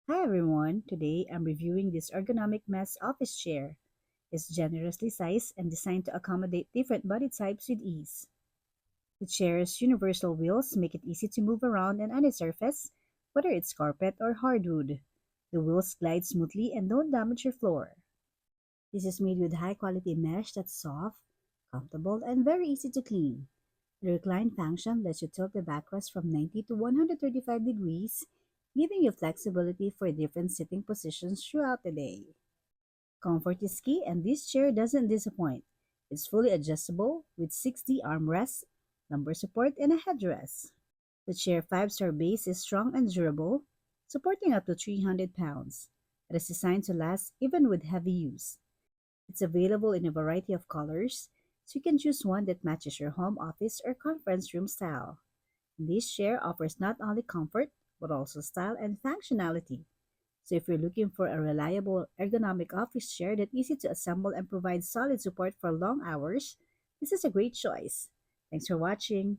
Hi everyone, today I'm reviewing this ergonomic mesh office chair. It's generously sized and designed to accommodate different body types with ease. The chair's universal wheels make it easy to move around on any surface, whether it's carpet or hardwood. The wheels glide smoothly and don't damage your floor. This is made with high quality mesh that's soft, comfortable, and very easy to clean. The recline function lets you tilt the backrest from 90 to 135 degrees, giving you flexibility for different sitting positions throughout the day. Comfort is key, and this chair doesn't disappoint. It's fully adjustable with 6D armrests, lumbar support, and a headrest. The chair 5-star base is strong and durable, supporting up to 300 pounds. It is designed to last even with heavy use. It's available in a variety of colors, so you can choose one that matches your home office or conference room style. This chair offers not only comfort, but also style and functionality. So if you're looking for a reliable ergonomic office chair that's easy to assemble and provides solid support for long hours, this is a great choice. Thanks for watching.